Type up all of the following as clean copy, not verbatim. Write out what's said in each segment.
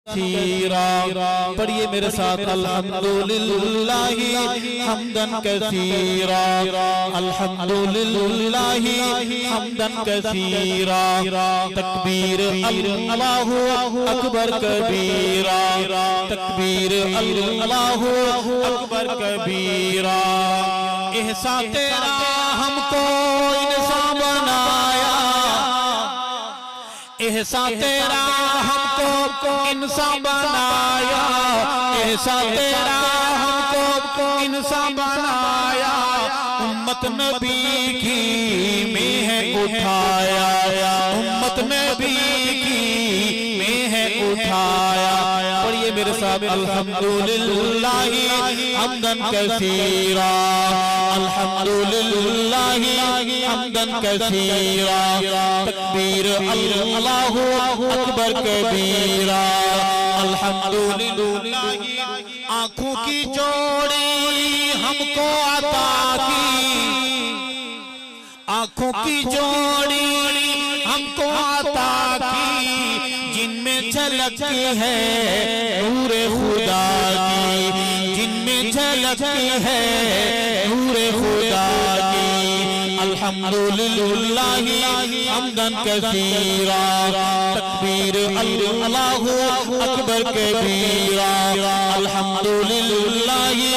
कसीरा। पढ़िए मेरे साथ अल्हम्दुलिल्लाहि हम्दन कसीरा, अल्हम्दुलिल्लाहि हम्दन कसीरा। तकबीर अल्लाहु अकबर कबीरा, तकबीर अल्लाहु अकबर कबीरा। एहसान तेरा हमको इंसान बनाया, एहसान तेरा हमको इंसान बनाया, एहसान तेरा हमको इंसान बनाया। उम्मत नबी की में है उठाया, उम्मत नबी की में है उठाया। पढ़िए मेरे साथ अल्हम्दुलिल्लाहि हम्दन कसीरा, अल्हम्दुलिल्लाहि हम्दन कसीरा। तकबीर अल्लाहु अकबर कबीरा, अल्हम्दुलिल्लाहि। आंखों की जोड़ी हमको अता की, आंखों की जोड़ी हमको अता की, जिनमें झलकती है नूरे खुदा की, जिनमें झलकती है नूरे खुदा की। अल्हम्दुलिल्लाहि हम्दन कसीरा, तकबीर अल्लाहु अकबर कबीरा, अल्हम्दुलिल्लाहि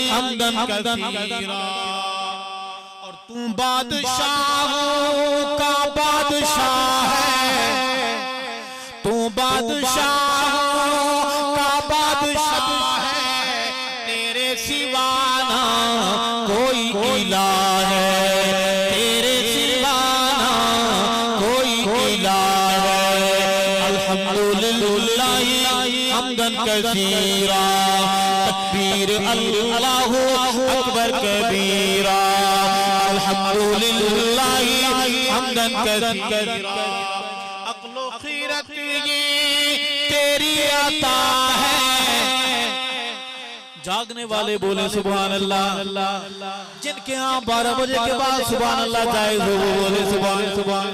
हम्दन कसीरा। और तू बादशाहों का बादशाह है, तू बादशाहों का बादशाह है। तेरे सिवाना कोई इलाह है, तेरे सिवाना कोई इलाह है। अल्हम्दुलिल्लाहि हम्दन कसीरा, तकबीर अल्लाहु अकबर कबीरा, अल्हम्दुलिल्लाहि हम्दन कसीरा। अक्लो खीरत ये तेरी अता है। जागने वाले बोले सुभान अल्लाह, जिनके यहाँ 12 बजे के बाद सुभान अल्लाह जायज हो वो बोले सुभान सुभान।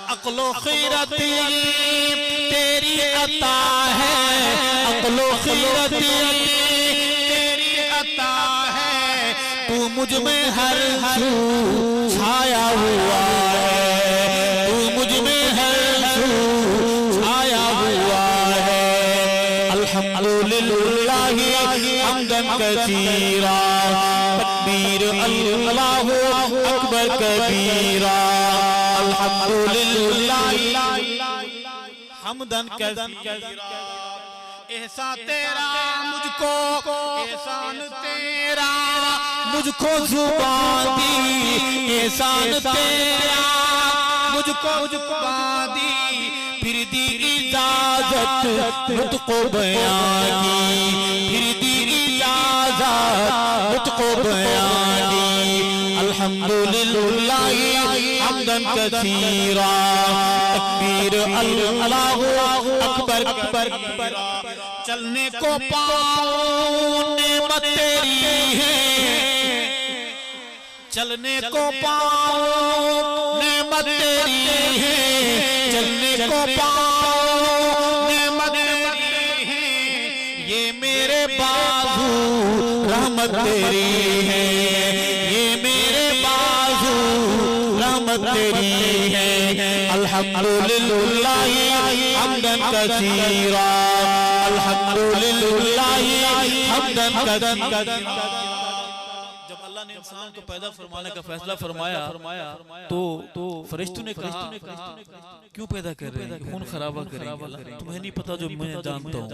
अक्लो खीरत तेरी अता है, अक्लो खीरत तेरी अता है। तू मुझ में हर सू छाया हुआ है, तू मुझ में हर सू छाया हुआ है। अल्हम्दुलिल्लाहि हम्दन कसीरा, तकबीर अल्लाहु अकबर कबीरा, अल्हम्दुलिल्लाहि हम्दन कसीरा। एहसान तेरा मुझको, एहसान तेरा मुझको जुबान दी, एहसान तेरा मुझको जुबान दी। फिर दी इजाजत मुझको बयान की, फिर दी इजाजत मुझको बयान दी। अल्हम्दुलिल्लाहि हम्दन कसीरा, तकबीर अल्लाहु अकबर कबीरा। चलने को पाऊं नेमत तेरी है, चलने को पाऊं नेमत तेरी है, चलने को पाऊं नेमत तेरी है। ये मेरे बाजू रहमत तेरी है, ये मेरे बाजू रहमत तेरी है। अल्हम्दुलिल्लाहि हम्दन कसीरा, अल्हम्दुलिल्लाहि हम्दन कसीरा। जब अल्लाह ने इंसान को पैदा फरमाने का फैसला फरमाया तो फरिश्तों ने कहा क्यों पैदा कर रहे हैं, खून खराबा करेंगे, तुम्हें नहीं पता जो मैं जानता हूँ।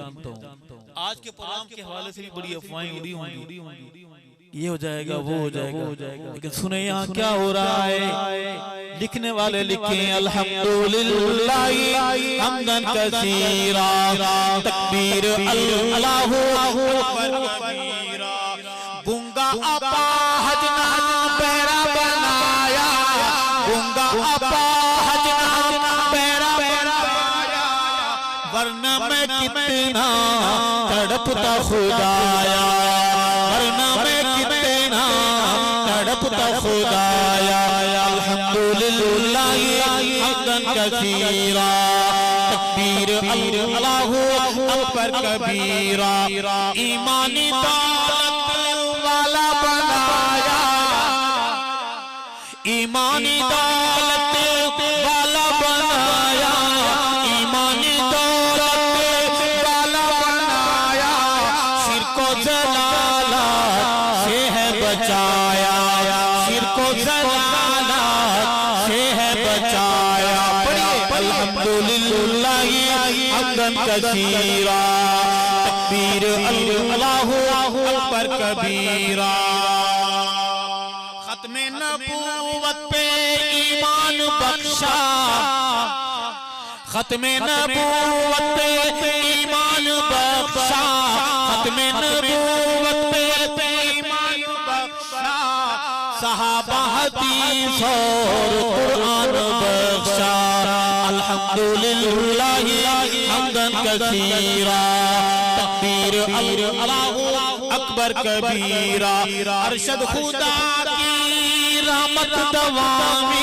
आज के प्रोग्राम के हवाले से भी बड़ी अफवाहें उड़ी होंगी, ये हो जाएगा वो हो जाएगा, लेकिन सुने यहाँ क्या हो रहा है। लिखने वाले लिखे अल्हम्दुलिल्लाहि हम्दन कसीरा, तकबीर अल्लाहु अकबर कबीरा। गूंगा अपाहज ना बहरा बनाया, गूंगा अपाहज ना बहरा बनाया। वरना मैं कितना तड़पता खुदाया, वरना मैं कितना तड़पता खुदाया। अल्हम्दुलिल्लाहि हम्दन कसीरा, तकबीर अल्लाहु अकबर कबीरा, ईमानी दौलत वाला बनाया, ईमानी दौलत वाला बनाया, ईमानी दौलत वाला बनाया, शिर्क को जलाला से है बचाया, शिर्क को जलाला से है बचाया। अल्हम्दुलिल्लाह हम्दन कसीरा, तकबीर अल्लाहु अकबर कबीरा। खत्मे नबूवत पे ईमान बख्शा, खत्मे नबूवत पे ईमान बख्शा, खत्मे नबूवत पे ईमान बख्शा, सहाबा हदीस और कुरान बख्शा। अल्हम्दुलिल्लाह हम्दन कसीरा, तकबीर अल्लाहु अकबर कबीरा। अरशद खुदा की रहमत दवामी